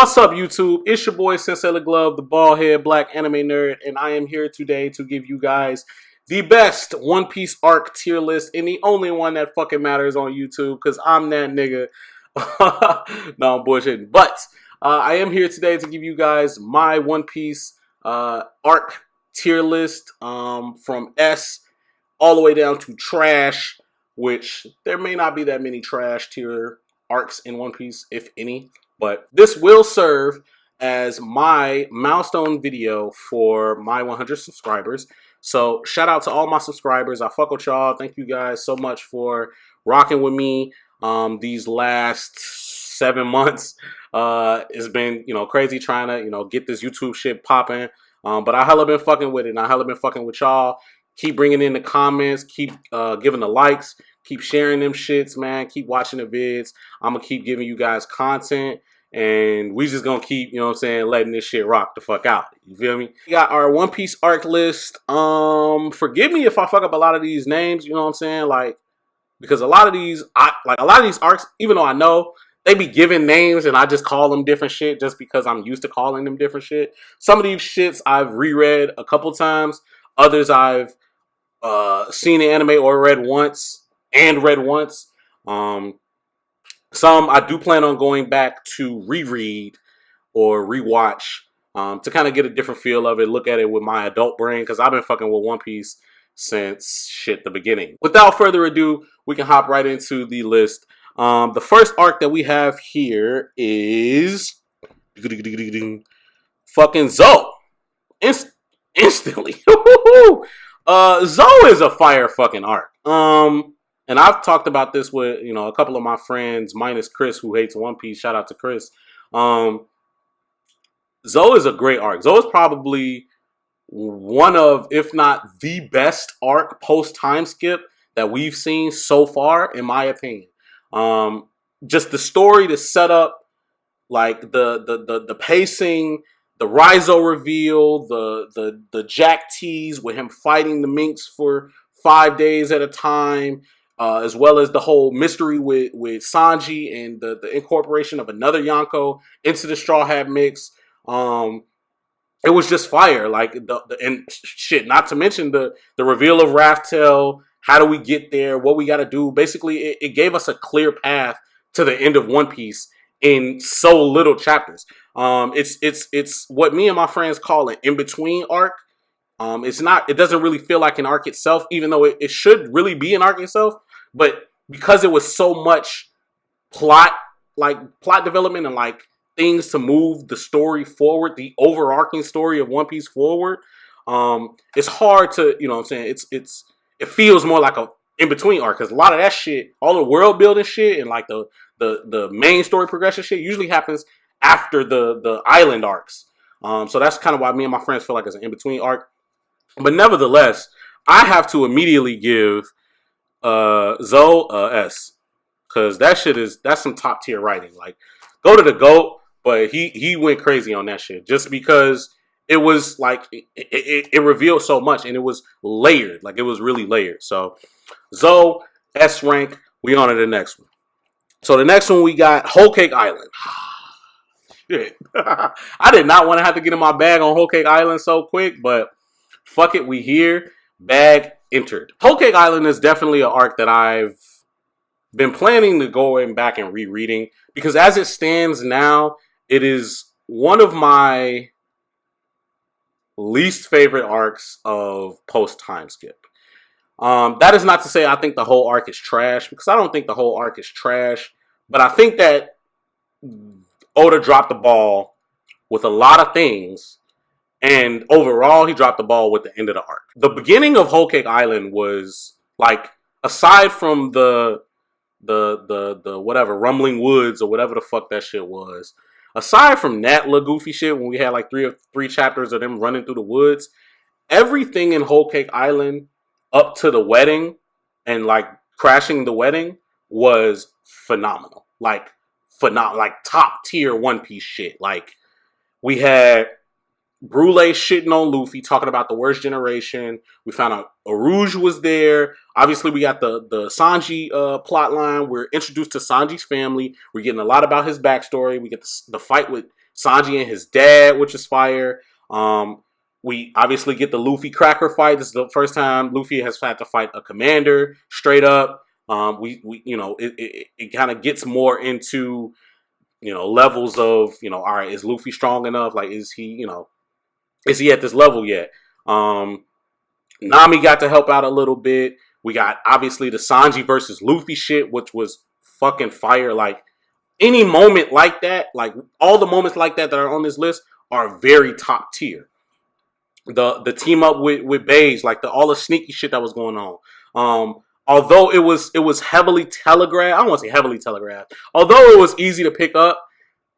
What's up, YouTube? It's your boy Sensei Glove, the bald head black anime nerd, and I am here today to give you guys the best One Piece arc tier list and the only one that fucking matters on YouTube because I'm that nigga. No, I'm bullshitting. But I am here today to give you guys my One Piece arc tier list from S all the way down to trash, which there may not be that many trash tier arcs in One Piece, if any. But this will serve as my milestone video for my 100 subscribers. So shout out to all my subscribers. I fuck with y'all. Thank you guys so much for rocking with me these last 7 months. It's been, crazy trying to, get this YouTube shit popping. But I hella been fucking with it, and I hella been fucking with y'all. Keep bringing in the comments. Keep giving the likes. Keep sharing them shits, man. Keep watching the vids. I'm going to keep giving you guys content. And we just going to keep, letting this shit rock the fuck out. You feel me? We got our One Piece arc list. Forgive me if I fuck up a lot of these names, because a lot of these arcs, even though I know, they be giving names and I just call them different shit just because I'm used to calling them different shit. Some of these shits I've reread a couple times. Others I've seen the anime or read once. Some I do plan on going back to reread or rewatch to kind of get a different feel of it, look at it with my adult brain, because I've been fucking with One Piece since the beginning. Without further ado, we can hop right into the list. The first arc that we have here is fucking Zoe. Instantly. Zoe is a fire fucking arc. And I've talked about this with, a couple of my friends, minus Chris, who hates One Piece. Shout out to Chris. Zoe is a great arc. Zoe is probably one of, if not the best arc post-time skip that we've seen so far, in my opinion. Just the story, the setup, like the pacing, the Raizo reveal, the Jack tease with him fighting the Minks for 5 days at a time. As well as the whole mystery with Sanji and the incorporation of another Yonko into the Straw Hat mix. It was just fire. And shit, not to mention the reveal of Raftel. How do we get there? What we got to do? Basically, it gave us a clear path to the end of One Piece in so little chapters. It's what me and my friends call an in-between arc. It doesn't really feel like an arc itself, even though it should really be an arc itself. But because it was so much plot development and things to move the story forward, the overarching story of One Piece forward, it's hard to, it feels more like a in-between arc, because a lot of that shit, all the world building shit and the main story progression shit usually happens after the island arcs. So that's kind of why me and my friends feel like it's an in-between arc. But nevertheless, I have to immediately give Zoe S, because that's some top tier writing. Go to the GOAT, but he went crazy on that shit just because it was it revealed so much and it was layered. It was really layered. So Zoe S rank. We on to the next one. So the next one we got Whole Cake Island. Shit. I did not want to have to get in my bag on Whole Cake Island so quick, but fuck it, we here. Bag entered. Whole Cake Island is definitely an arc that I've been planning to go back and rereading, because as it stands now, it is one of my least favorite arcs of post-time skip. That is not to say I think the whole arc is trash, because I don't think the whole arc is trash, but I think that Oda dropped the ball with a lot of things. And overall, he dropped the ball with the end of the arc. The beginning of Whole Cake Island was aside from the whatever Rumbling Woods or whatever the fuck that shit was. Aside from that little goofy shit when we had three chapters of them running through the woods, everything in Whole Cake Island up to the wedding and crashing the wedding was phenomenal. Top tier One Piece shit. We had Brule shitting on Luffy, talking about the worst generation. We found out Arouge was there. Obviously, we got the Sanji plot line. We're introduced to Sanji's family. We're getting a lot about his backstory. We get the fight with Sanji and his dad, which is fire. We obviously get the Luffy Cracker fight. This is the first time Luffy has had to fight a commander straight up. We you know, it kind of gets more into, you know, levels of, you know, all right, is Luffy strong enough? Like, is he, you know, is he at this level yet? Nami got to help out a little bit. We got obviously the Sanji versus Luffy shit, which was fucking fire. Like, any moment like that, like all the moments like that are on this list are very top tier. The team up with Beige, like all the sneaky shit that was going on. Although it was heavily telegraphed, I don't want to say heavily telegraphed. Although it was easy to pick up,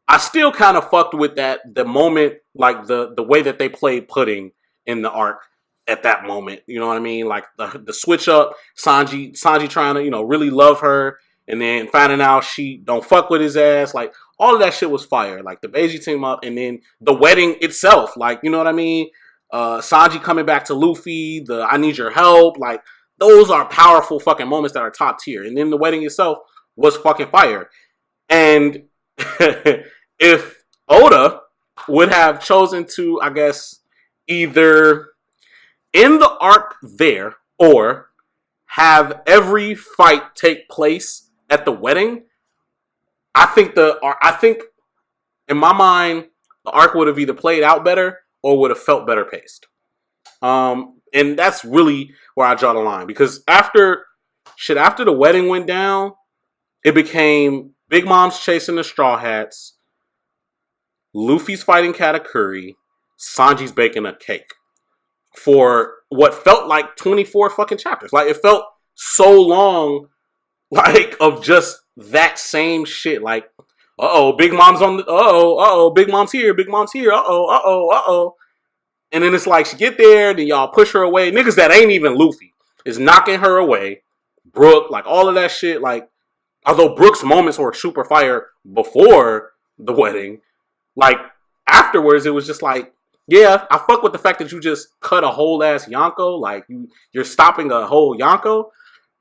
I still kind of fucked with the moment, like the way that they played Pudding in the arc at that moment. You know what I mean? Like the switch up, Sanji trying to, you know, really love her, and then finding out she don't fuck with his ass. Like, all of that shit was fire. Like the Beiji team up, and then the wedding itself. Like, you know what I mean? Sanji coming back to Luffy, the I need your help. Like, those are powerful fucking moments that are top tier. And then the wedding itself was fucking fire. And if Oda would have chosen to, I guess, either end the arc there or have every fight take place at the wedding, I think in my mind the arc would have either played out better or would have felt better paced. And that's really where I draw the line, because after the wedding went down, it became Big Mom's chasing the Straw Hats, Luffy's fighting Katakuri, Sanji's baking a cake for what felt like 24 fucking chapters. Like, it felt so long, like, of just that same shit. Like, Big Mom's on the, Big Mom's here, and then it's like she get there, then y'all push her away. Niggas that ain't even Luffy is knocking her away. Brooke, like, all of that shit. Like, although Brooke's moments were super fire before the wedding, like, afterwards it was just like, yeah, I fuck with the fact that you just cut a whole ass Yonko. Like, you're stopping a whole Yonko.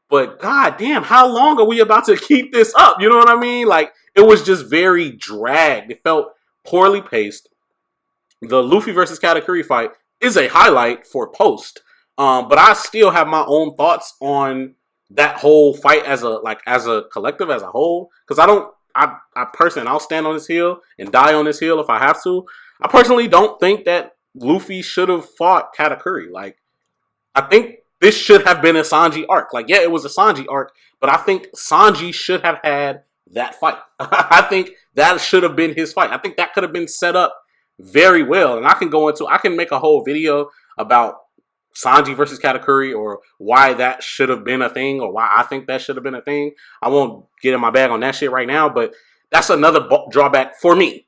But goddamn, how long are we about to keep this up? You know what I mean? Like, it was just very dragged. It felt poorly paced. The Luffy versus Katakuri fight is a highlight for post. But I still have my own thoughts on that whole fight as a collective, as a whole. Because I personally, I'll stand on this hill and die on this hill if I have to. I personally don't think that Luffy should have fought Katakuri. Like, I think this should have been a Sanji arc. Like, yeah, it was a Sanji arc, but I think Sanji should have had that fight. I think that should have been his fight. I think that could have been set up very well. And I can make a whole video about Sanji versus Katakuri, or why that should have been a thing, or why I think that should have been a thing. I won't get in my bag on that shit right now, but that's another drawback for me.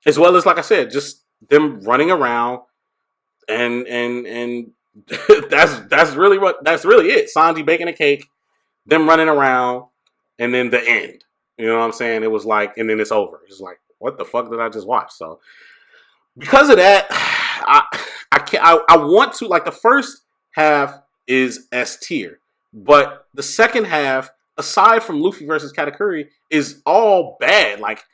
As well as, like I said, just them running around and that's really it. Sanji baking a cake, them running around, and then the end. You know what I'm saying? It was like, and then it's over. It's like, what the fuck did I just watch? So because of that, I want to, like, the first half is S tier, but the second half, aside from Luffy versus Katakuri, is all bad. Like,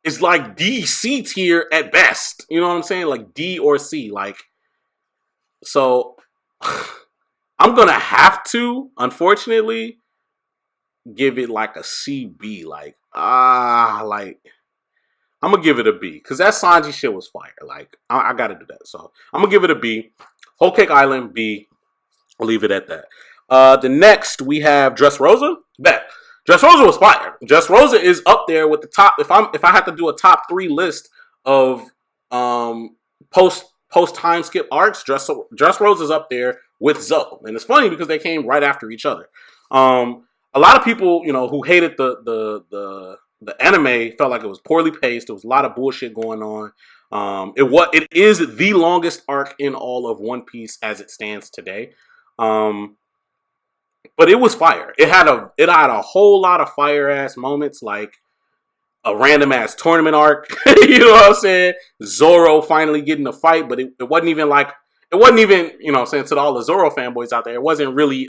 it's like D, C tier at best. You know what I'm saying? Like D or C. Like, so I'm gonna have to, unfortunately, give it like a CB. Like, I'm gonna give it a B, because that Sanji shit was fire. Like, I gotta do that. So I'm gonna give it a B. Whole Cake Island, B. I'll leave it at that. The next we have Dressrosa. Bet. Dressrosa was fire. Dressrosa is up there with the top. If I had to do a top 3 list of post time skip arcs, Dressrosa is up there with Zoe. And it's funny because they came right after each other. A lot of people, you know, who hated the anime felt like it was poorly paced. There was a lot of bullshit going on. It is the longest arc in all of One Piece as it stands today. But it was fire. It had a whole lot of fire ass moments, like a random ass tournament arc. You know what I'm saying? Zoro finally getting a fight, but it wasn't even, you know what I'm saying, to all the Zoro fanboys out there, it wasn't really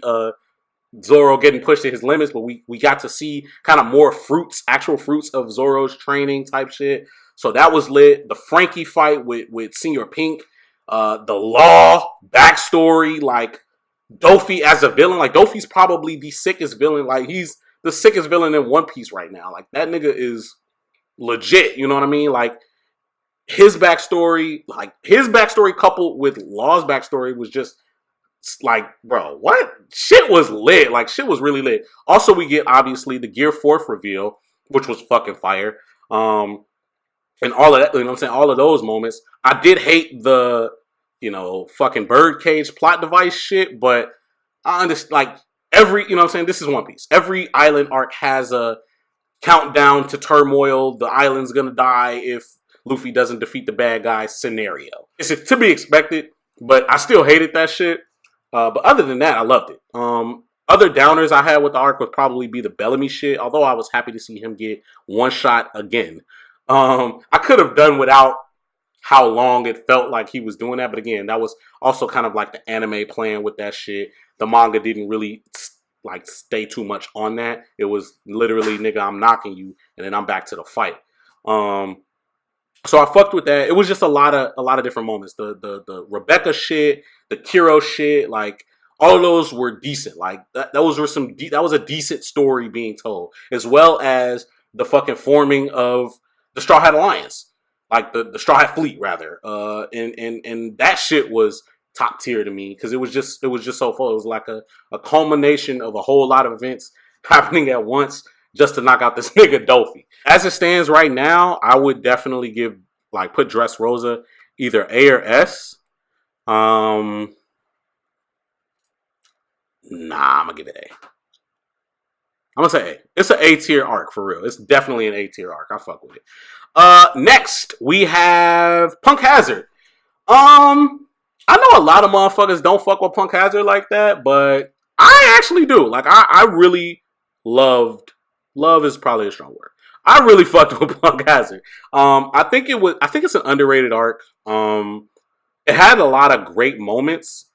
Zoro getting pushed to his limits, but we got to see kind of more actual fruits of Zoro's training type shit. So that was lit. The Frankie fight with Senior Pink, the Law backstory, like Dofi as a villain. Like Dofi's probably the sickest villain. Like he's the sickest villain in One Piece right now. Like that nigga is legit. You know what I mean? Like his backstory coupled with Law's backstory was just like, bro, what? Shit was lit. Like shit was really lit. Also, we get obviously the Gear 4th reveal, which was fucking fire. And all of that, you know what I'm saying? All of those moments. I did hate the, fucking birdcage plot device shit, but I understand, like, you know what I'm saying? This is One Piece. Every island arc has a countdown to turmoil. The island's gonna die if Luffy doesn't defeat the bad guy scenario. It's to be expected, but I still hated that shit. But other than that, I loved it. Other downers I had with the arc would probably be the Bellamy shit, although I was happy to see him get one shot again. I could have done without how long it felt like he was doing that, but again, that was also kind of like the anime playing with that shit. The manga didn't really like stay too much on that. It was literally, nigga, I'm knocking you, and then I'm back to the fight. So I fucked with that. It was just a lot of different moments. The Rebecca shit, the Kiro shit, like all of those were decent. Like that was a decent story being told, as well as the fucking forming of the Straw Hat Alliance, like the Straw Hat Fleet rather. And that shit was top tier to me because it was just so full. It was like a culmination of a whole lot of events happening at once just to knock out this nigga Dofi. As it stands right now, I would definitely put Dressrosa either A or S. Nah, I'm gonna give it A. I'm gonna say A. It's an A tier arc for real. It's definitely an A tier arc. I fuck with it. Next we have Punk Hazard. I know a lot of motherfuckers don't fuck with Punk Hazard like that, but I actually do. Like I really loved. Love is probably a strong word. I really fucked with Punk Hazard. I think it's an underrated arc. It had a lot of great moments.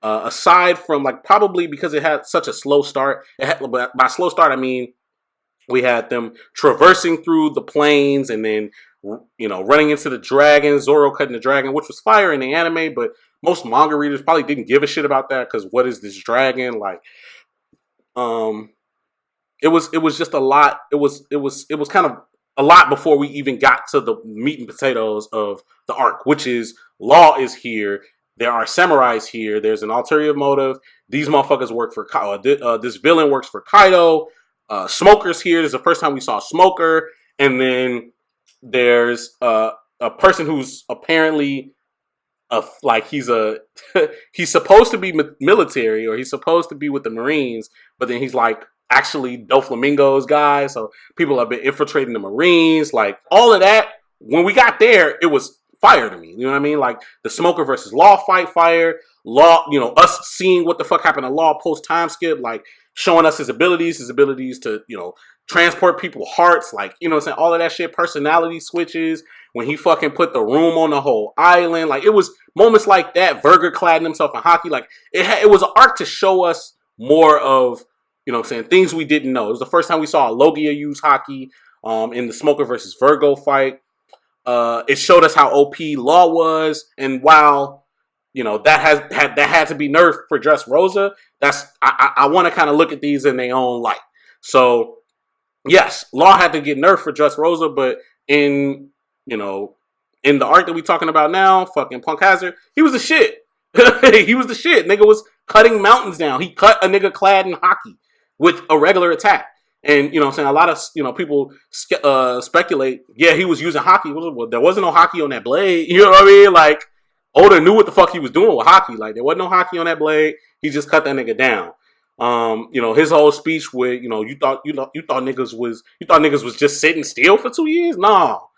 Aside from probably because it had such a slow start. By slow start I mean we had them traversing through the plains and then running into the dragon, Zoro cutting the dragon, which was fire in the anime, but most manga readers probably didn't give a shit about that because what is this dragon? It was just a lot. It was kind of a lot before we even got to the meat and potatoes of the arc, which is Law is here. There are samurais here. There's an ulterior motive. These motherfuckers work for this villain works for Kaido. Smoker's here. This is the first time we saw Smoker. And then there's a person who's apparently he's supposed to be military or he's supposed to be with the Marines, but then he's actually Doflamingo's guy. So people have been infiltrating the Marines. All of that. When we got there, it was fire to me. You know what I mean? The Smoker versus Law fight, fire. Law, us seeing what the fuck happened to Law post time skip, showing us his abilities to, transport people's hearts, what I'm saying? All of that shit, personality switches, when he fucking put the room on the whole island. It was moments like that. Verger cladding himself in hockey. It was an arc to show us more of, things we didn't know. It was the first time we saw Logia use hockey in the Smoker versus Virgo fight. It showed us how OP Law was, and while that had to be nerfed for Dressrosa, I want to kind of look at these in their own light. So yes, Law had to get nerfed for Dressrosa, but in the arc that we talking about now, fucking Punk Hazard, he was the shit. He was the shit. Nigga was cutting mountains down. He cut a nigga clad in hockey with a regular attack. And, I'm saying, a lot of, people speculate, yeah, he was using hockey. Well, there wasn't no hockey on that blade. You know what I mean? Oda knew what the fuck he was doing with hockey. There wasn't no hockey on that blade. He just cut that nigga down. His whole speech with, you thought niggas was just sitting still for 2 years? No,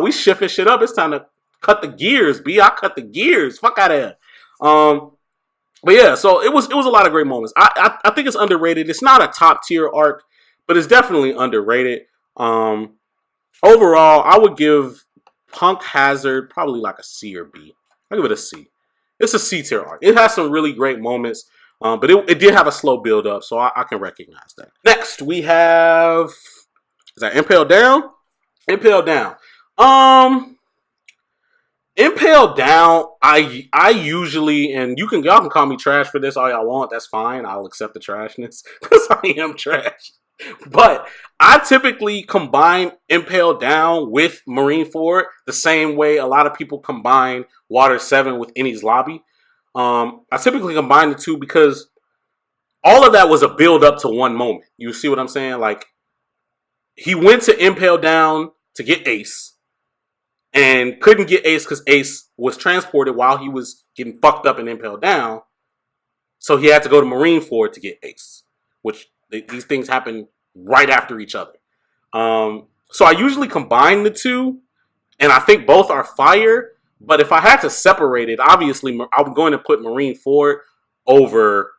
we shifting shit up. It's time to cut the gears, B. I cut the gears. Fuck out of here. But yeah, so it was a lot of great moments. I think it's underrated. It's not a top tier arc, but it's definitely underrated. Overall, I would give Punk Hazard probably a C or B. I'll give it a C. It's a C tier arc. It has some really great moments, but it did have a slow build up, so I can recognize that. Next, we have, is that Impale Down? Impale Down. Um, Impaled Down, I usually, and y'all can call me trash for this all y'all want. That's fine. I'll accept the trashness because I am trash. But I typically combine Impaled Down with Marineford the same way a lot of people combine Water 7 with Innie's Lobby. I typically combine the two because all of that was a build up to one moment. You see what I'm saying? Like, he went to Impaled Down to get Ace and couldn't get Ace because Ace was transported while he was getting fucked up and Impaled Down. So he had to go to Marineford to get Ace, which these things happen right after each other. So I usually combine the two, and I think both are fire. But if I had to separate it, obviously I'm going to put Marineford over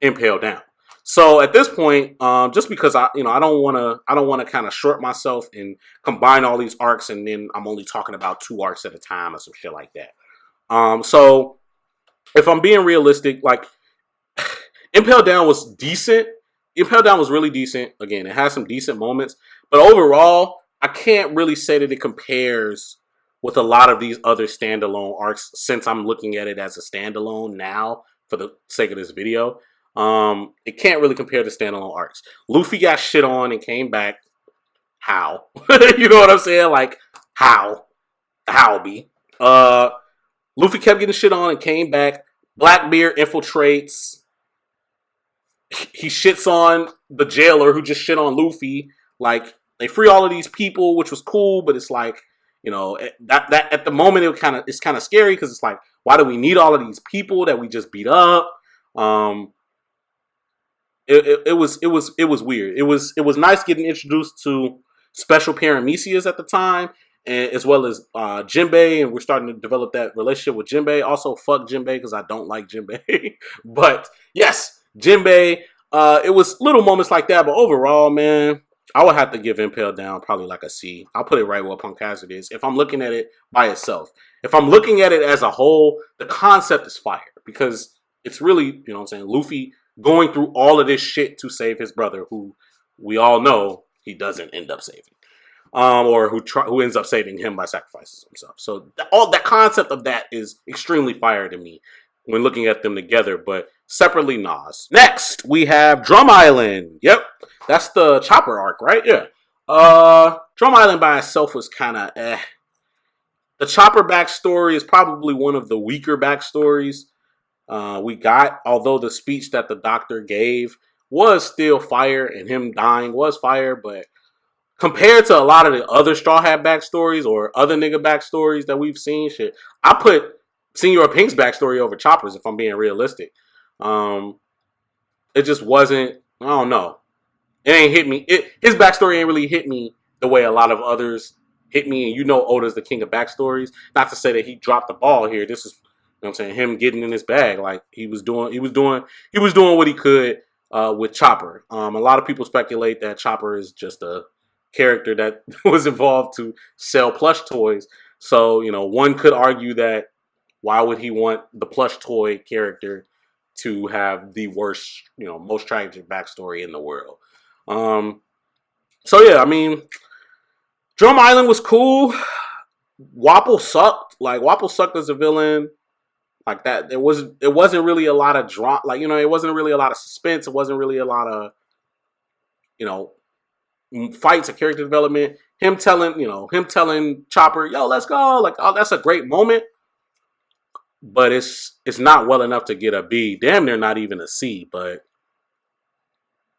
Impaled Down. So at this point, just because I don't want to kind of short myself and combine all these arcs, and then I'm only talking about 2 arcs at a time or some shit like that. So if I'm being realistic, like Impaled Down was decent. Impaled Down was really decent. Again, it has some decent moments, but overall, I can't really say that it compares with a lot of these other standalone arcs since I'm looking at it as a standalone now for the sake of this video. It can't really compare to standalone arcs. Luffy got shit on and came back. How? You know what I'm saying? Like, how? How be? Luffy kept getting shit on and came back. Blackbeard infiltrates. He shits on the jailer who just shit on Luffy. Like, they free all of these people, which was cool, but it's like, you know, that at the moment it's kind of scary because it's like, why do we need all of these people that we just beat up? It was weird. It was nice getting introduced to Special Paramecias at the time, and as well as Jinbei, and we're starting to develop that relationship with Jinbei. Also, fuck Jinbei because I don't like Jinbei. But yes, Jinbei. It was little moments like that, but overall, man, I would have to give Impaled Down probably like a C. I'll put it right where Punk Hazard is if I'm looking at it by itself. If I'm looking at it as a whole, the concept is fire because it's really, you know what I'm saying, Luffy going through all of this shit to save his brother, who we all know he doesn't end up saving, or who ends up saving him by sacrificing himself. So all that concept of that is extremely fire to me when looking at them together, but separately, Nas. Next, we have Drum Island. Yep, that's the Chopper arc, right? Yeah. Drum Island by itself was kind of eh. The Chopper backstory is probably one of the weaker backstories we got, although the speech that the doctor gave was still fire and him dying was fire, but compared to a lot of the other Straw Hat backstories or other nigga backstories that we've seen, shit, I put Senor Pink's backstory over Chopper's if I'm being realistic. It just wasn't, I don't know. It ain't hit me. His backstory ain't really hit me the way a lot of others hit me, and you know Oda's the king of backstories. Not to say that he dropped the ball here. This is, you know what I'm saying, him getting in his bag. Like he was doing what he could with Chopper. A lot of people speculate that Chopper is just a character that was involved to sell plush toys. So, you know, one could argue that why would he want the plush toy character to have the worst, you know, most tragic backstory in the world? So yeah, I mean, Drum Island was cool. Wapple sucked. Like Wapple sucked as a villain. Like that, it wasn't really a lot of drama. Like, you know, it wasn't really a lot of suspense. It wasn't really a lot of, you know, fights or character development. Him telling Chopper, "Yo, let's go." Like, oh, that's a great moment, but it's not well enough to get a B. Damn near not even a C. But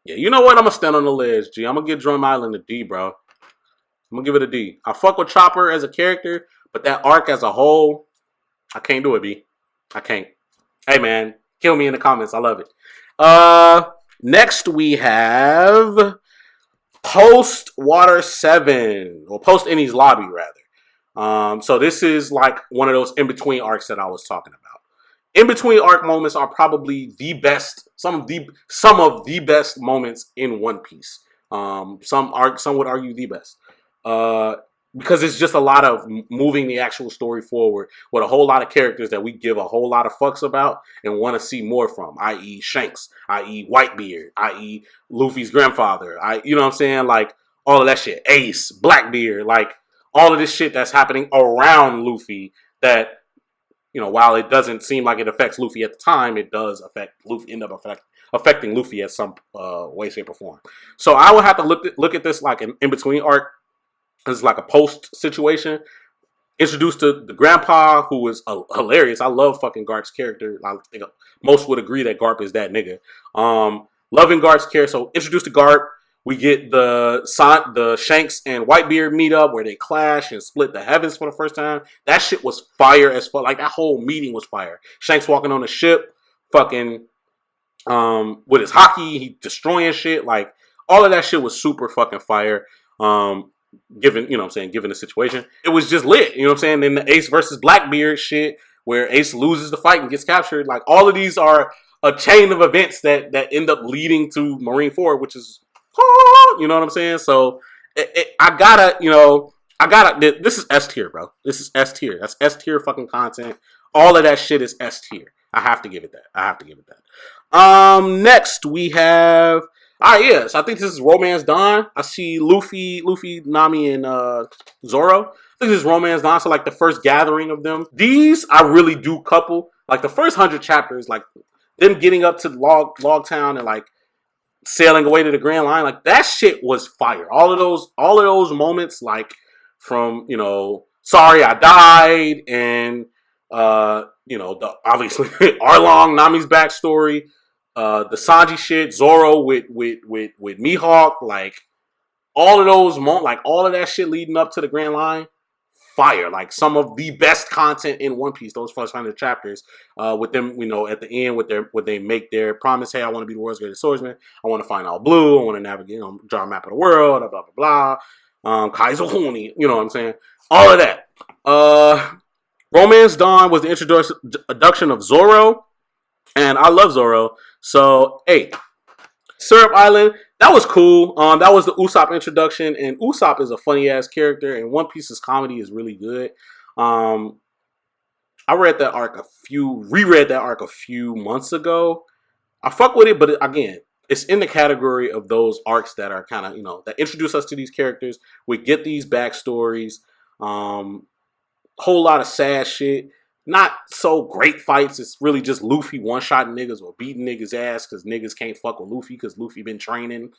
yeah, you know what? I'm gonna stand on the ledge, G. I'm gonna give Drum Island a D, bro. I'm gonna give it a D. I fuck with Chopper as a character, but that arc as a whole, I can't do it, B. I can't. Hey, man, kill me in the comments. I love it. Next we have Post Water 7, or Post Innie's Lobby, rather. So this is like one of those in-between arcs that I was talking about. In-between arc moments are probably the best, some of the best moments in One Piece. Some would argue the best. Because it's just a lot of moving the actual story forward with a whole lot of characters that we give a whole lot of fucks about and want to see more from, i.e. Shanks, i.e. Whitebeard, i.e. Luffy's grandfather, you know what I'm saying? Like, all of that shit. Ace, Blackbeard, like, all of this shit that's happening around Luffy that, while it doesn't seem like it affects Luffy at the time, it does affect Luffy, affecting Luffy at some way, shape, or form. So I would have to look at this like an in-between arc. It's like a post situation. Introduced to the grandpa, who was hilarious. I love fucking Garp's character. I think most would agree that Garp is that nigga. Loving Garp's character. So introduced to Garp. We get the Shanks and Whitebeard meet up where they clash and split the heavens for the first time. That shit was fire as fuck. Like, that whole meeting was fire. Shanks walking on the ship, fucking with his hockey, he destroying shit. Like, all of that shit was super fucking fire. Given the situation. It was just lit, Then the Ace versus Blackbeard shit, where Ace loses the fight and gets captured. Like, all of these are a chain of events that end up leading to Marineford, which is, you know what I'm saying? So, I gotta, this is S tier, bro. This is S tier. That's S tier fucking content. All of that shit is S tier. I have to give it that. Next we have, yes, I think this is Romance Dawn. I see Luffy, Nami, and Zoro. I think this is Romance Dawn, so like the first gathering of them. These I really do couple. Like the first 100 chapters, like them getting up to Log Town and like sailing away to the Grand Line, like that shit was fire. All of those moments, like from sorry I died, and the obviously Arlong, Nami's backstory, the Sanji shit, Zoro with Mihawk, like all of those moments, like all of that shit leading up to the Grand Line, fire. Like some of the best content in One Piece, those first 100 chapters, with them, at the end, when they make their promise, hey, I want to be the world's greatest swordsman, I want to find all blue, I want to navigate, draw a map of the world, blah blah blah blah. Kaizo Honi, you know what I'm saying? All of that. Romance Dawn was the introduction of Zoro, and I love Zoro. So, hey, Syrup Island, that was cool. That was the Usopp introduction, and Usopp is a funny ass character, and One Piece's comedy is really good. I reread that arc a few months ago. I fuck with it, but again, it's in the category of those arcs that are kind of, that introduce us to these characters. We get these backstories, whole lot of sad shit. Not so great fights. It's really just Luffy one-shotting niggas or beating niggas' ass because niggas can't fuck with Luffy because Luffy been training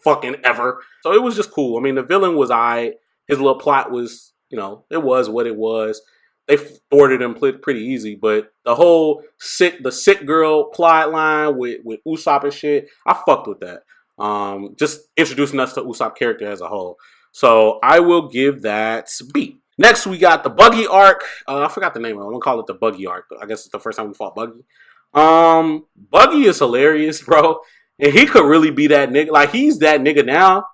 fucking ever. So it was just cool. I mean, the villain was aight. His little plot was, it was what it was. They thwarted him pretty easy, but the whole sick girl plot line with Usopp and shit, I fucked with that. Just introducing us to Usopp character as a whole. So I will give that B. Next, we got the Buggy Arc. I forgot the name of it. I'm going to call it the Buggy Arc. I guess it's the first time we fought Buggy. Buggy is hilarious, bro. And he could really be that nigga. Like, he's that nigga now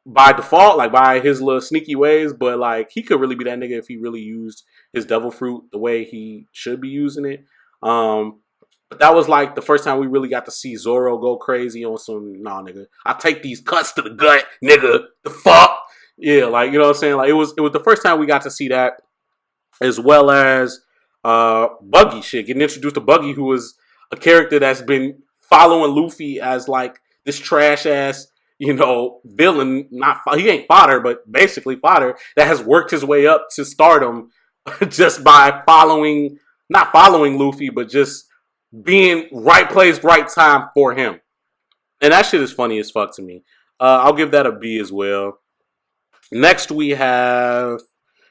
by default, like by his little sneaky ways. But, like, he could really be that nigga if he really used his devil fruit the way he should be using it. But that was, like, the first time we really got to see Zoro go crazy on some, nah, nigga, I take these cuts to the gut, nigga. The fuck? Yeah, like, you know what I'm saying? Like, it was the first time we got to see that, as well as Buggy shit. Getting introduced to Buggy, who was a character that's been following Luffy as, like, this trash-ass, villain. He ain't fodder, but basically fodder, that has worked his way up to stardom just by not following Luffy, but just being right place, right time for him. And that shit is funny as fuck to me. I'll give that a B as well. Next, we have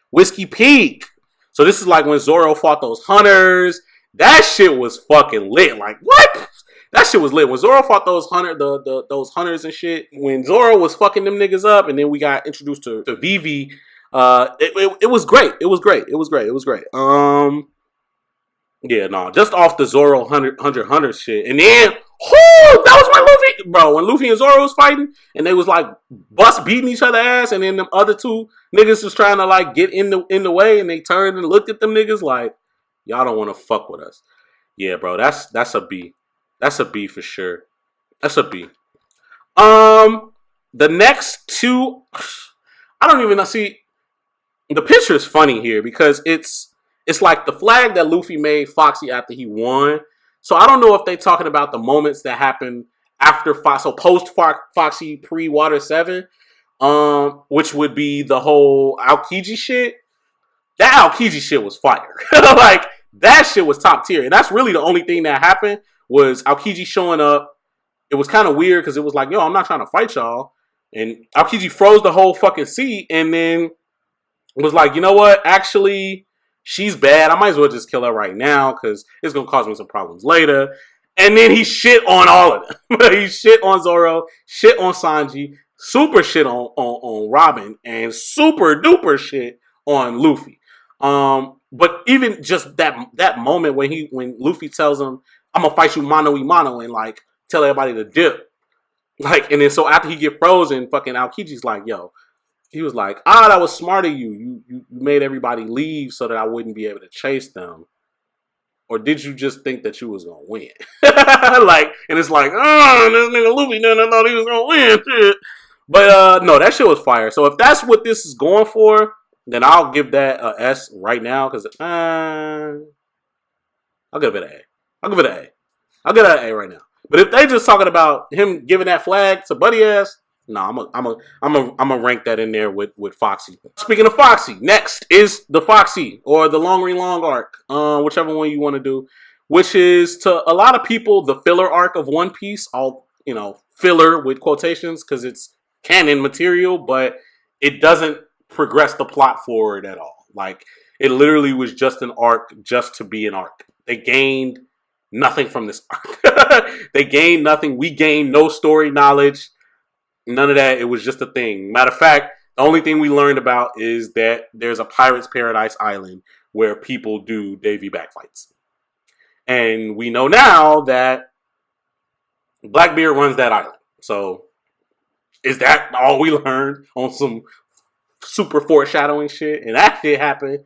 Whiskey Peak. So this is like when Zoro fought those hunters. That shit was fucking lit. Like, what? That shit was lit. When Zoro fought those hunters and shit, when Zoro was fucking them niggas up, and then we got introduced to Vivi, it was great. It was great. Yeah, no, just off the Zoro Hunter shit. And then, that was when Luffy, bro, when Luffy and Zoro was fighting, and they was like beating each other ass, and then them other two niggas was trying to like get in the way, and they turned and looked at them niggas like, y'all don't want to fuck with us. Yeah, bro, that's a B. That's a B for sure. That's a B. The next two, I don't even know. See, the picture is funny here because it's like the flag that Luffy made Foxy after he won. So I don't know if they're talking about the moments that happened after Foxy, so post Foxy, pre-Water 7, which would be the whole Aokiji shit. That Aokiji shit was fire. Like, that shit was top tier. And that's really the only thing that happened was Aokiji showing up. It was kind of weird because it was like, yo, I'm not trying to fight y'all. And Aokiji froze the whole fucking sea and then was like, you know what? Actually, she's bad. I might as well just kill her right now because it's going to cause me some problems later. And then he shit on all of them. He shit on Zoro, shit on Sanji, super shit on Robin, and super duper shit on Luffy. But even just that moment when Luffy tells him, I'm gonna fight you mano a mano and like tell everybody to dip. Like, and then so after he get frozen, fucking Aokiji's like, yo, he was like, that was smart of you. You made everybody leave so that I wouldn't be able to chase them. Or did you just think that you was gonna win? Like, and it's like, this nigga Luffy didn't thought he was gonna win. Shit. But no, that shit was fire. So if that's what this is going for, then I'll give that a S right now because I'll give it an A. I'll give it an A. I'll give it an A right now. But if they just talking about him giving that flag to Buddy ass, no, I'm a rank that in there with Foxy. Speaking of Foxy, next is the Foxy or the Long arc, whichever one you want to do, which is to a lot of people the filler arc of One Piece. All filler with quotations because it's canon material, but it doesn't progress the plot forward at all. Like it literally was just an arc just to be an arc. They gained nothing from this arc. They gained nothing. We gained no story knowledge. None of that. It was just a thing. Matter of fact, the only thing we learned about is that there's a Pirate's Paradise Island where people do Davy backfights. And we know now that Blackbeard runs that island. So, is that all we learned on some super foreshadowing shit? And that shit happened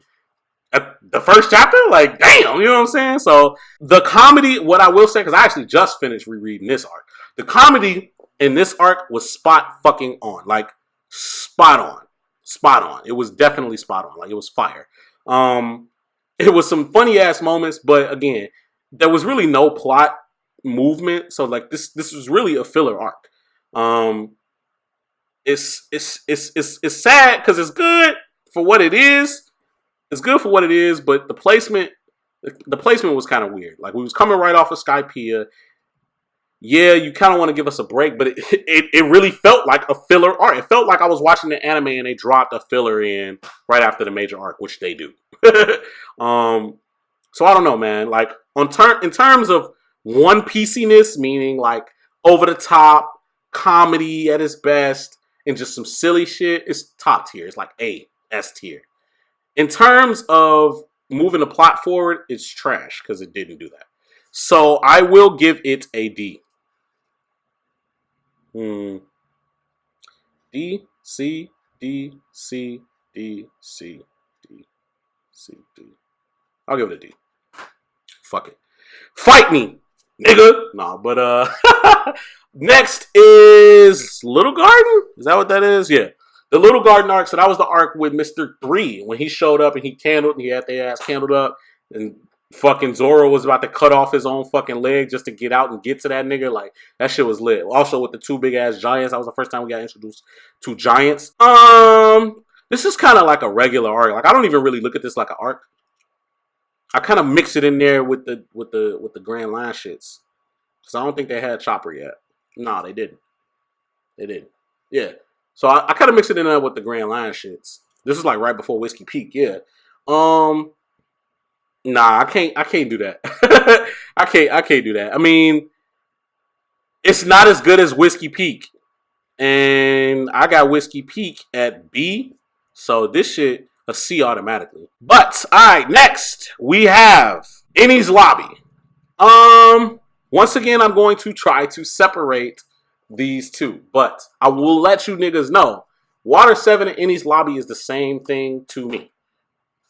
at the first chapter? Like, damn, you know what I'm saying? So, the comedy, what I will say, because I actually just finished rereading this arc. The comedy in this arc was spot fucking on. Like, spot on. Spot on. It was definitely spot on. Like, it was fire. It was some funny ass moments, but again, there was really no plot movement. So, like, this was really a filler arc. It's sad because it's good for what it is. It's good for what it is, but the placement was kind of weird. Like, we was coming right off of Skypiea. Yeah, you kind of want to give us a break, but it really felt like a filler arc. It felt like I was watching the anime and they dropped a filler in right after the major arc, which they do. So I don't know, man. Like in terms of One Piece-iness, meaning like over the top comedy at its best and just some silly shit, it's top tier. It's like A, S tier. In terms of moving the plot forward, it's trash because it didn't do that. So I will give it a D. D, C, D, C, D, C, D, C, D. I'll give it a D. Fuck it. Fight me, nigga. Nah, but next is Little Garden? Is that what that is? Yeah. The Little Garden arc, so that was the arc with Mr. 3 when he showed up and he had their ass candled up and fucking Zoro was about to cut off his own fucking leg just to get out and get to that nigga. Like, that shit was lit. Also with the two big ass giants, that was the first time we got introduced to giants. This is kind of like a regular arc. Like, I don't even really look at this like an arc. I kind of mix it in there with the Grand Line shits. Cause I don't think they had Chopper yet. Nah, they didn't. They didn't. Yeah. So I kind of mix it in there with the Grand Line shits. This is like right before Whiskey Peak, yeah. Nah, I can't do that. I can't do that. I mean, it's not as good as Whiskey Peak. And I got Whiskey Peak at B. So this shit a C automatically. But alright, next we have Enies Lobby. Once again, I'm going to try to separate these two, but I will let you niggas know Water 7 and Enies Lobby is the same thing to me.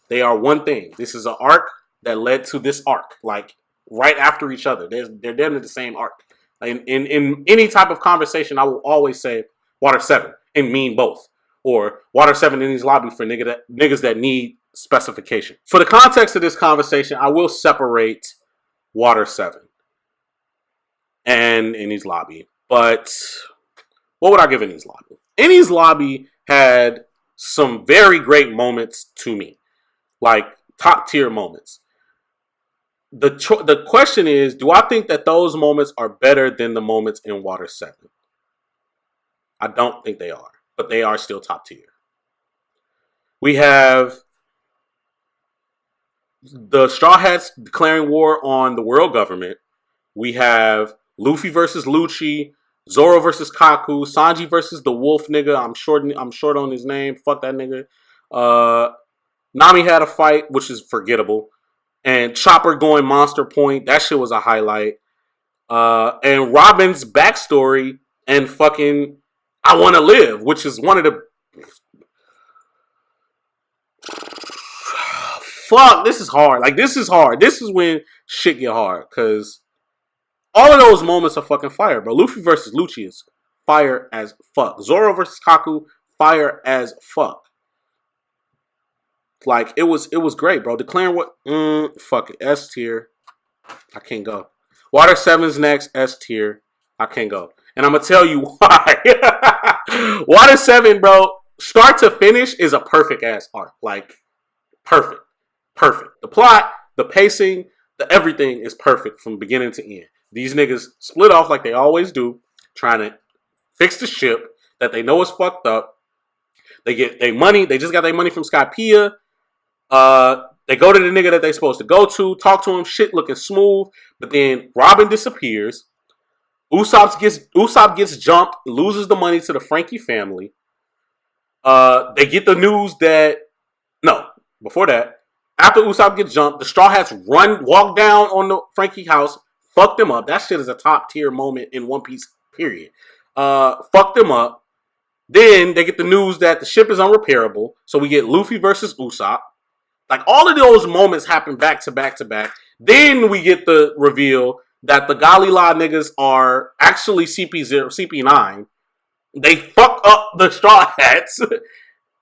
They are one thing. This is an arc that led to this arc, like right after each other. They're definitely the same arc. In any type of conversation, I will always say Water 7 and mean both. Or Water 7 and Enies Lobby for niggas that need specification. For the context of this conversation, I will separate Water 7 and Enies Lobby. But what would I give Enies Lobby? Enies Lobby had some very great moments to me, like top tier moments. The question is, do I think that those moments are better than the moments in Water 7? I don't think they are, but they are still top tier. We have the Straw Hats declaring war on the world government. We have Luffy versus Lucci, Zoro versus Kaku, Sanji versus the Wolf nigga. I'm short on his name. Fuck that nigga. Nami had a fight, which is forgettable. And Chopper going Monster Point. That shit was a highlight. And Robin's backstory and fucking I Want to Live, which is one of the... Fuck, this is hard. Like, this is hard. This is when shit get hard. Because all of those moments are fucking fire, bro. Luffy versus Lucci is fire as fuck. Zoro versus Kaku, fire as fuck. Like, it was great, bro. Declaring what... fuck it. S tier. I can't go. Water 7's next. S tier. I can't go. And I'm going to tell you why. Water 7, bro, start to finish is a perfect ass arc. Like, perfect. Perfect. The plot, the pacing, the everything is perfect from beginning to end. These niggas split off like they always do, trying to fix the ship that they know is fucked up. They get their money. They just got their money from Skypiea. They go to the nigga that they supposed to go to, talk to him, shit looking smooth. But then Robin disappears. Usopp gets jumped, loses the money to the Frankie family. They get the news that... No, before that. After Usopp gets jumped, the Straw Hats walk down on the Frankie house, fuck them up. That shit is a top tier moment in One Piece, period. Fuck them up. Then they get the news that the ship is unrepairable. So we get Luffy versus Usopp. Like, all of those moments happen back to back to back. Then we get the reveal that the Galila niggas are actually CP9. They fuck up the Straw Hats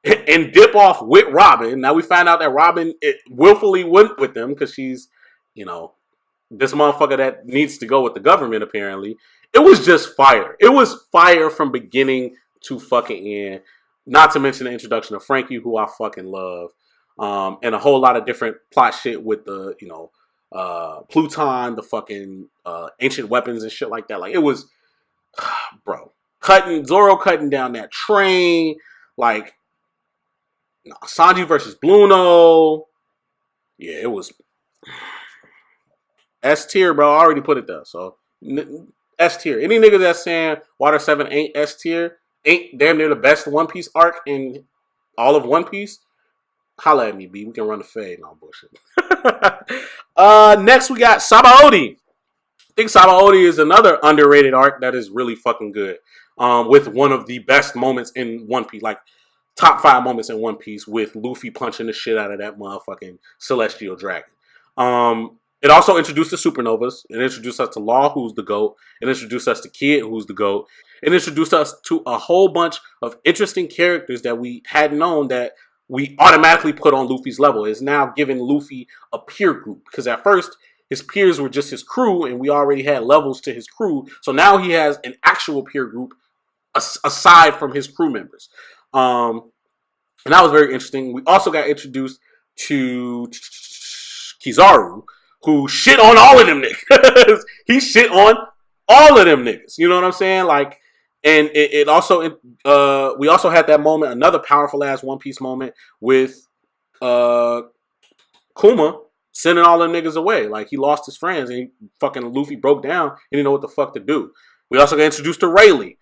and dip off with Robin. Now we find out that Robin willfully went with them because she's, this motherfucker that needs to go with the government, apparently. It was just fire. It was fire from beginning to fucking end. Not to mention the introduction of Frankie, who I fucking love. And a whole lot of different plot shit with the, Pluton, the fucking ancient weapons and shit like that. Like, it was, bro, Zoro cutting down that train, like, Sanji versus Bluno. Yeah, it was S tier, bro. I already put it there, so S tier. Any nigga that's saying Water 7 ain't S tier, ain't damn near the best One Piece arc in all of One Piece, holla at me, B. We can run the fade. No bullshit. Next, we got Sabaody. I think Sabaody is another underrated arc that is really fucking good. With one of the best moments in One Piece, like top 5 moments in One Piece, with Luffy punching the shit out of that motherfucking celestial dragon. It also introduced the supernovas. It introduced us to Law, who's the GOAT. It introduced us to Kid, who's the GOAT. It introduced us to a whole bunch of interesting characters that we hadn't known that we automatically put on Luffy's level. It's now giving Luffy a peer group. Because at first, his peers were just his crew, and we already had levels to his crew. So now he has an actual peer group aside from his crew members. And that was very interesting. We also got introduced to Kizaru, who shit on all of them niggas. He shit on all of them niggas. You know what I'm saying? Like, and it also, we also had that moment, another powerful ass One Piece moment with Kuma sending all them niggas away. Like, he lost his friends and fucking Luffy broke down. He didn't know what the fuck to do. We also got introduced to Rayleigh.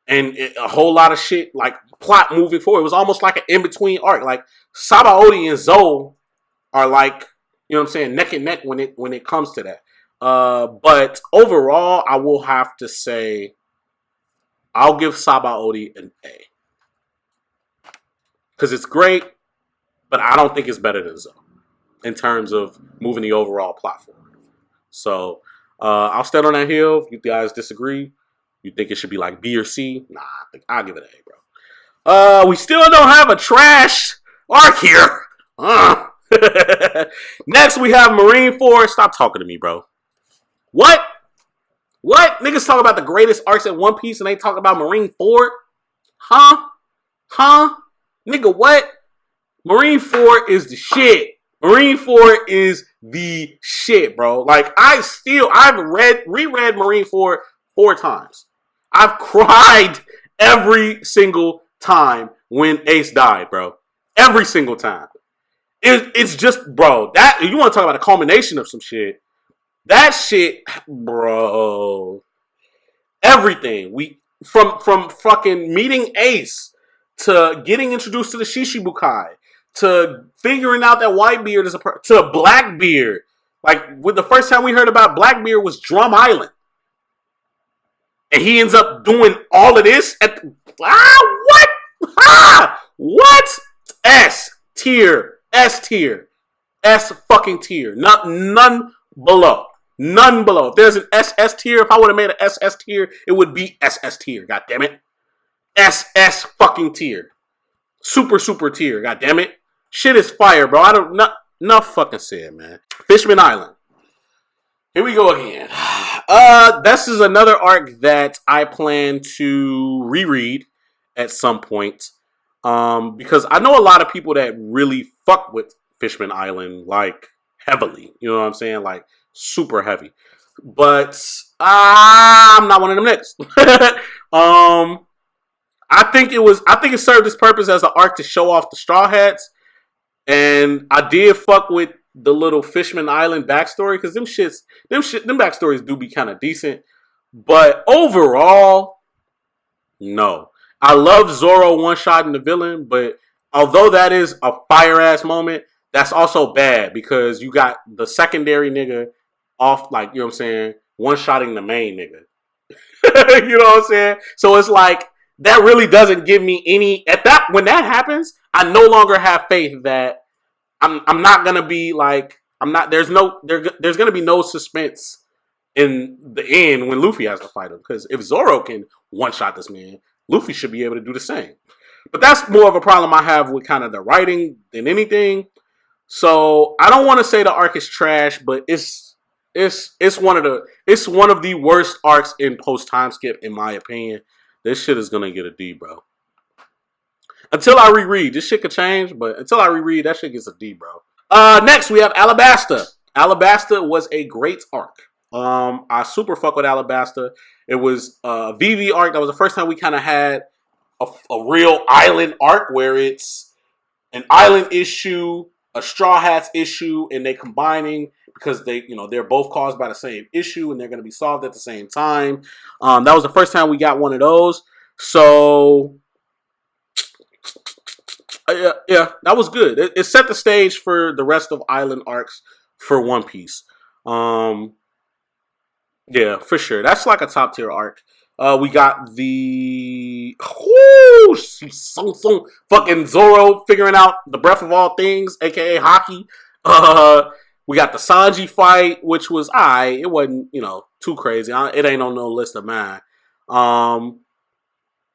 And a whole lot of shit, like, plot moving forward. It was almost like an in-between arc. Like, Sabaody and Zoe are like, you know what I'm saying, neck and neck when it comes to that. But overall, I will have to say, I'll give Sabaody an A. Because it's great, but I don't think it's better than Zoe in terms of moving the overall plot forward. So, I'll stand on that hill. If you guys disagree, you think it should be like B or C? Nah, I think I'll give it an A, bro. We still don't have a trash arc here. Next, we have Marine Force. Stop talking to me, bro. What? What? Niggas talk about the greatest arcs in One Piece and they talk about Marineford? Huh? Nigga, what? Marineford is the shit. Marineford is the shit, bro. Like, I've reread Marineford 4 times. I've cried every single time when Ace died, bro. Every single time. It's just, bro, that, you want to talk about a culmination of some shit. That shit, bro. Everything. From fucking meeting Ace to getting introduced to the Shishibukai to figuring out that Whitebeard is to Blackbeard. Like, with the first time we heard about Blackbeard was Drum Island. And he ends up doing all of this at what? What? S tier. S fucking tier. None below. None below. If there's an SS tier, if I would have made an SS tier, it would be SS tier. God damn it. SS fucking tier. Super tier. God damn it. Shit is fire, bro. Enough fucking said, man. Fishman Island. Here we go again. This is another arc that I plan to reread at some point. Because I know a lot of people that really fuck with Fishman Island, like, heavily. You know what I'm saying? Like, super heavy. But I'm not one of them niggas. I think it served its purpose as an arc to show off the Straw Hats. And I did fuck with the little Fishman Island backstory, because them backstories do be kind of decent. But overall, no. I love Zoro one-shotting the villain, but although that is a fire-ass moment, that's also bad because you got the secondary nigga off, like, you know what I'm saying, one-shotting the main nigga. You know what I'm saying? So it's like, that really doesn't give me any, when that happens, I no longer have faith that I'm not gonna be like, there's gonna be no suspense in the end when Luffy has to fight him. Because if Zoro can one-shot this man, Luffy should be able to do the same. But that's more of a problem I have with kind of the writing than anything. So I don't want to say the arc is trash, but it's one of the worst arcs in post time skip, in my opinion. This shit is gonna get a D, bro. Until I reread, this shit could change, but until I reread, that shit gets a D, bro. Next we have Alabasta. Alabasta was a great arc. I super fuck with Alabasta. It was a VV arc. That was the first time we kind of had a real island arc where it's an island issue, a Straw Hats issue, and they combining because they're both caused by the same issue and they're going to be solved at the same time. That was the first time we got one of those. So yeah, that was good. It set the stage for the rest of island arcs for One Piece. Yeah, for sure. That's like a top tier arc. We got the fucking Zoro figuring out the breath of all things, aka hockey. We got the Sanji fight, which was it wasn't too crazy. It ain't on no list of mine.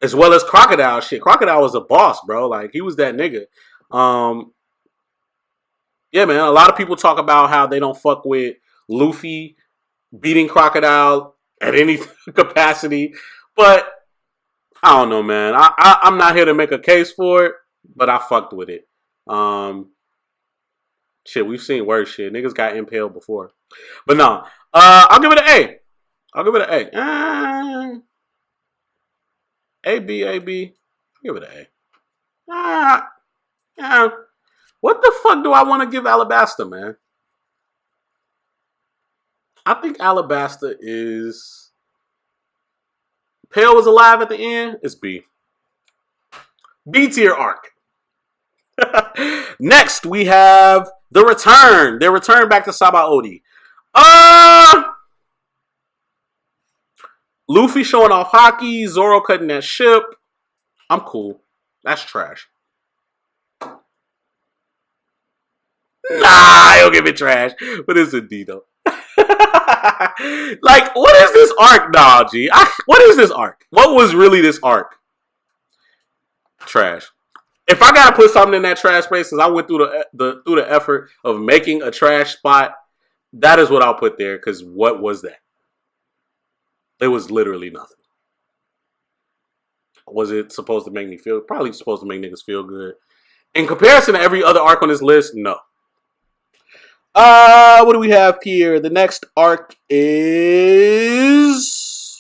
As well as Crocodile shit. Crocodile was a boss, bro. Like, he was that nigga. Yeah, man. A lot of people talk about how they don't fuck with Luffy beating Crocodile at any capacity, but I don't know, man. I'm not here to make a case for it, but I fucked with it. Shit, we've seen worse shit. Niggas got impaled before, but no. I'll give it an A. I'll give it an A. A B. I'll give it an A. Yeah. What the fuck do I want to give Alabasta, man? I think Alabasta is... Pale was alive at the end. It's B. B tier arc. Next, we have The Return. Their return back to Sabaody. Luffy showing off hockey. Zoro cutting that ship. I'm cool. That's trash. Nah, I'll give it trash. But it's a D, though. Like, what is this arc, dog, G? What is this arc? What was really this arc? Trash. If I gotta put something in that trash space, because I went through the effort of making a trash spot, that is what I'll put there. Because what was that? It was literally nothing. Was it supposed to make me feel? Probably supposed to make niggas feel good. In comparison to every other arc on this list, no. What do we have here? The next arc is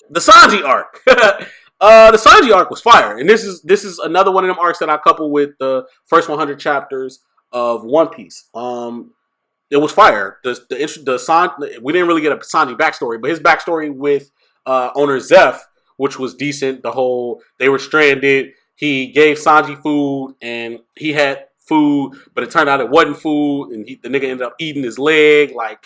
the Sanji arc. The Sanji arc was fire, and this is another one of them arcs that I couple with the first 100 chapters of One Piece. It was fire. We didn't really get a Sanji backstory, but his backstory with owner Zeph, which was decent. The whole they were stranded. He gave Sanji food, and he had food, but it turned out it wasn't food, and the nigga ended up eating his leg. Like,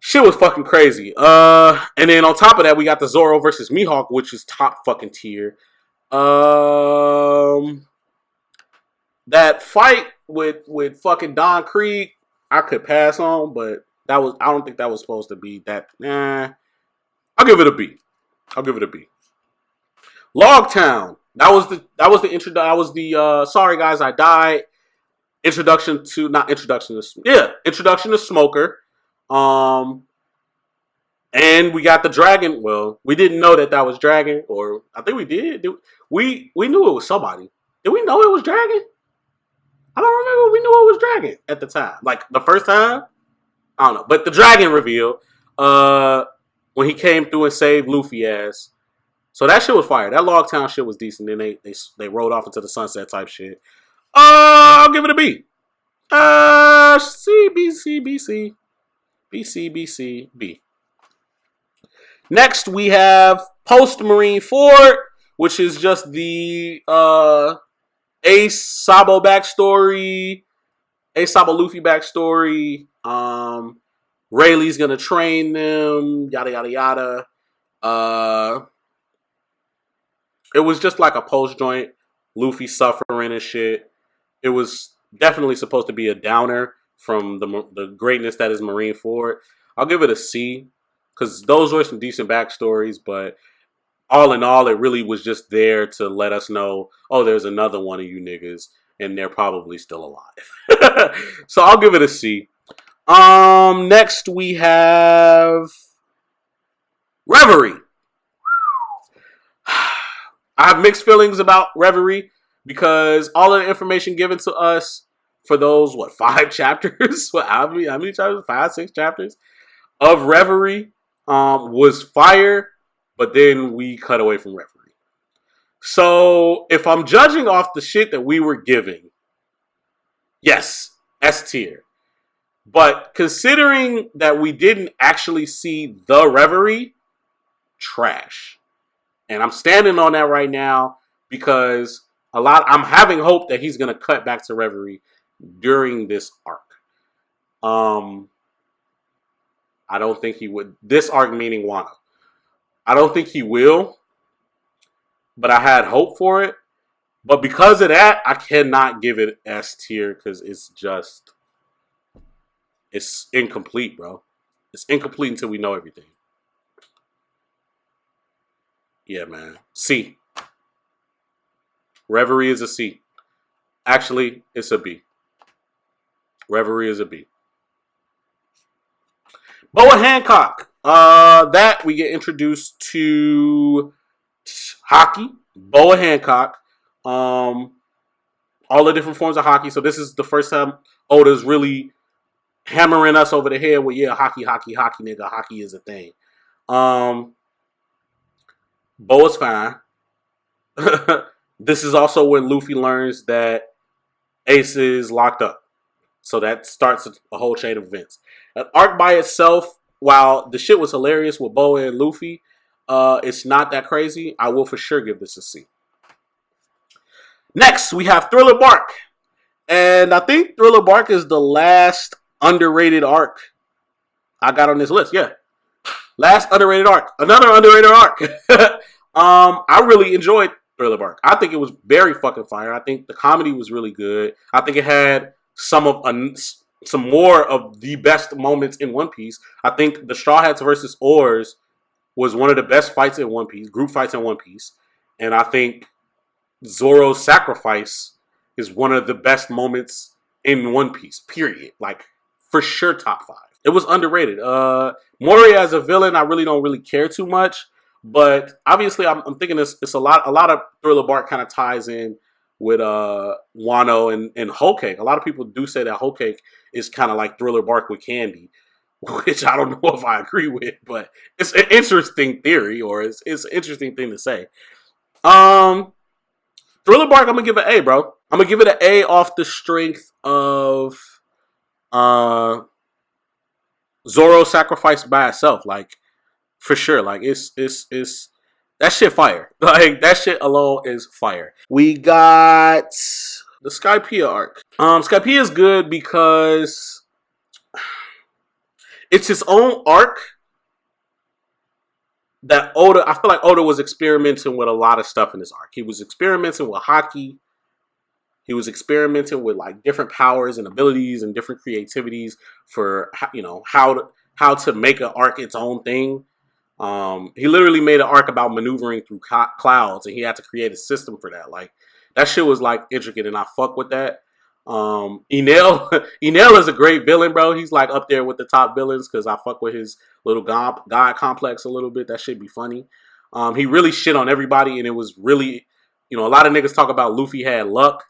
shit was fucking crazy. And then on top of that, we got the Zoro versus Mihawk, which is top fucking tier. That fight with fucking Don Krieg, I could pass on, but I don't think that was supposed to be that. Nah, I'll give it a B. Logtown. That was the Sorry Guys I Died. Introduction to Smoker. And we got the dragon. Well, we didn't know that was Dragon, or I think we did. We knew it was somebody. Did we know it was Dragon? I don't remember. We knew it was Dragon at the time. Like the first time, I don't know. But the Dragon reveal, when he came through and saved Luffy ass. So that shit was fire. That Logtown shit was decent. Then they rode off into the sunset type shit. I'll give it a B. B. Next we have Post Marineford, which is just the Ace Sabo backstory, Ace Sabo Luffy backstory. Rayleigh's gonna train them, yada yada yada. It was just like a post joint, Luffy suffering and shit. It was definitely supposed to be a downer from the greatness that is Marineford. I'll give it a C, because those were some decent backstories, but all in all, it really was just there to let us know, oh, there's another one of you niggas, and they're probably still alive. So I'll give it a C. Next we have Reverie. I have mixed feelings about Reverie because all of the information given to us for those, 5 chapters? How many chapters? 5, 6 chapters of Reverie was fire, but then we cut away from Reverie. So if I'm judging off the shit that we were giving, yes, S tier. But considering that we didn't actually see the Reverie, trash. And I'm standing on that right now because I'm having hope that he's going to cut back to Reverie during this arc. I don't think he would. This arc meaning Wano. I don't think he will, but I had hope for it. But because of that, I cannot give it S tier because it's incomplete, bro. It's incomplete until we know everything. Yeah, man. C. Reverie is a C. Actually, it's a B. Reverie is a B. Boa Hancock. That we get introduced to hockey. Boa Hancock. All the different forms of hockey. So this is the first time Oda's really hammering us over the head with, yeah, hockey, nigga. Hockey is a thing. Boa's fine. This is also when Luffy learns that Ace is locked up. So that starts a whole chain of events. An arc by itself, while the shit was hilarious with Boa and Luffy, it's not that crazy. I will for sure give this a C. Next, we have Thriller Bark. And I think Thriller Bark is the last underrated arc I got on this list. Yeah. Last underrated arc. Another underrated arc. I really enjoyed Thriller Bark. I think it was very fucking fire. I think the comedy was really good. I think it had some more of the best moments in One Piece. I think the Straw Hats versus Oars was one of the best fights in One Piece, group fights in One Piece. And I think Zoro's sacrifice is one of the best moments in One Piece, period. Like, for sure, top 5. It was underrated. Mori as a villain, I really don't care too much. But obviously, I'm thinking it's a lot of Thriller Bark kind of ties in with Wano and Whole Cake. A lot of people do say that Whole Cake is kind of like Thriller Bark with candy, which I don't know if I agree with, but it's an interesting theory, or it's an interesting thing to say. Thriller Bark, I'm gonna give it an A, bro. I'm gonna give it an A off the strength of Zoro sacrificed by itself, like for sure. Like it's that shit fire. Like that shit alone is fire. We got the Skypiea arc. Skypiea is good because it's its own arc that Oda, I feel like Oda was experimenting with a lot of stuff in this arc. He was experimenting with hockey. He was experimenting with like different powers and abilities and different creativities for, you know, how to make an arc its own thing. He literally made an arc about maneuvering through clouds, and he had to create a system for that. Like that shit was like intricate, and I fuck with that. Enel is a great villain, bro. He's like up there with the top villains because I fuck with his little god complex a little bit. That shit be funny. He really shit on everybody, and it was really, you know, a lot of niggas talk about Luffy had luck.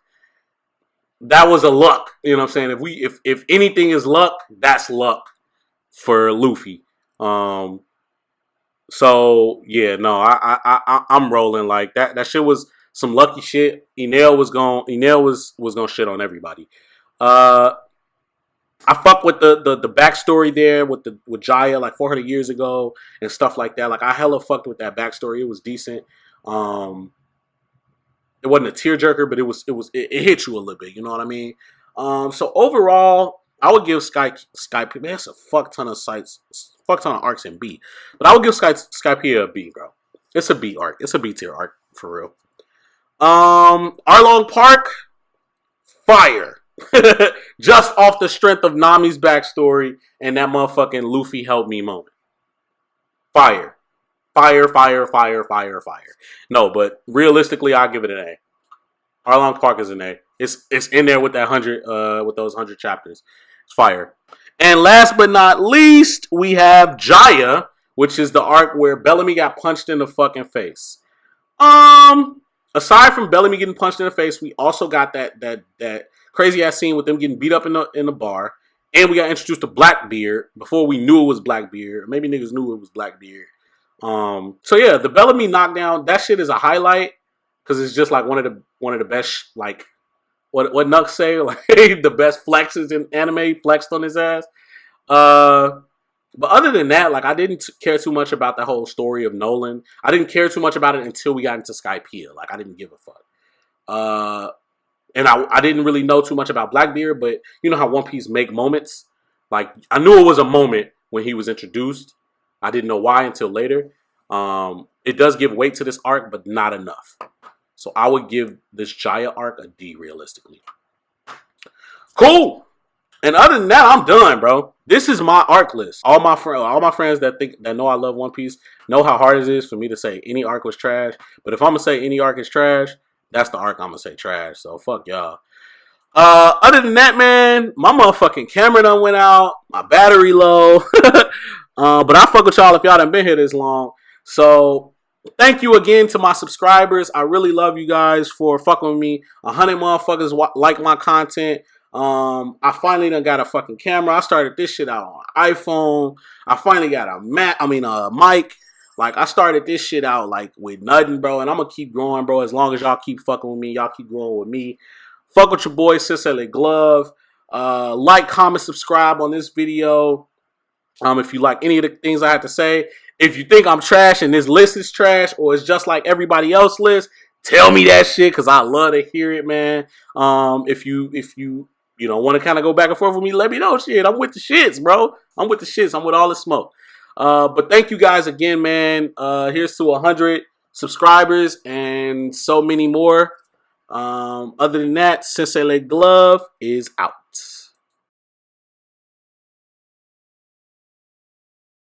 That was a luck. You know what I'm saying? If anything is luck, that's luck for Luffy. So yeah, no, I'm rolling like that. That shit was some lucky shit. Enel was gonna shit on everybody. I fuck with the backstory there with Jaya like 400 years ago and stuff like that. Like I hella fucked with that backstory. It was decent. It wasn't a tearjerker, but it hit you a little bit. You know what I mean? So overall, I would give Skypiea. Man, that's a fuck ton of arcs in B, but I would give Skypiea a B, bro. It's a B arc. It's a B tier arc for real. Arlong Park, fire. Just off the strength of Nami's backstory and that motherfucking Luffy help me moment. Fire. No, but realistically, I'll give it an A. Arlong Park is an A. It's in there with that 100 with those 100 chapters. It's fire. And last but not least, we have Jaya, which is the arc where Bellamy got punched in the fucking face. Aside from Bellamy getting punched in the face, we also got that crazy ass scene with them getting beat up in the bar, and we got introduced to Blackbeard before we knew it was Blackbeard. Maybe niggas knew it was Blackbeard. So yeah, the Bellamy knockdown, that shit is a highlight because it's just like one of the best, like what Nux say, like the best flexes in anime, flexed on his ass. But other than that, like I didn't care too much about the whole story of Nolan. I didn't care too much about it until we got into Skypiea. Like I didn't give a fuck. And I didn't really know too much about Blackbeard, but you know how One Piece make moments? Like I knew it was a moment when he was introduced. I didn't know why until later. It does give weight to this arc, but not enough. So I would give this Jaya arc a D realistically. Cool. And other than that, I'm done, bro. This is my arc list. All my friends that know I love One Piece know how hard it is for me to say any arc was trash. But if I'm gonna say any arc is trash, that's the arc I'm gonna say trash. So fuck y'all. Other than that, man, my motherfucking camera done went out. My battery low. But I fuck with y'all if y'all done been here this long. So thank you again to my subscribers. I really love you guys for fucking with me. 100 motherfuckers like my content. I finally done got a fucking camera. I started this shit out on iPhone. I finally got a mic. Like I started this shit out like with nothing, bro. And I'm gonna keep growing, bro. As long as y'all keep fucking with me, y'all keep growing with me. Fuck with your boy, Sensei Glove. Like, comment, subscribe on this video. If you like any of the things I have to say. If you think I'm trash and this list is trash or it's just like everybody else's list, tell me that shit because I love to hear it, man. If you want to kind of go back and forth with me, let me know. Shit, I'm with the shits, bro. I'm with the shits. I'm with all the smoke. But thank you guys again, man. Here's to 100 subscribers and so many more. Other than that, Sensei Glove is out.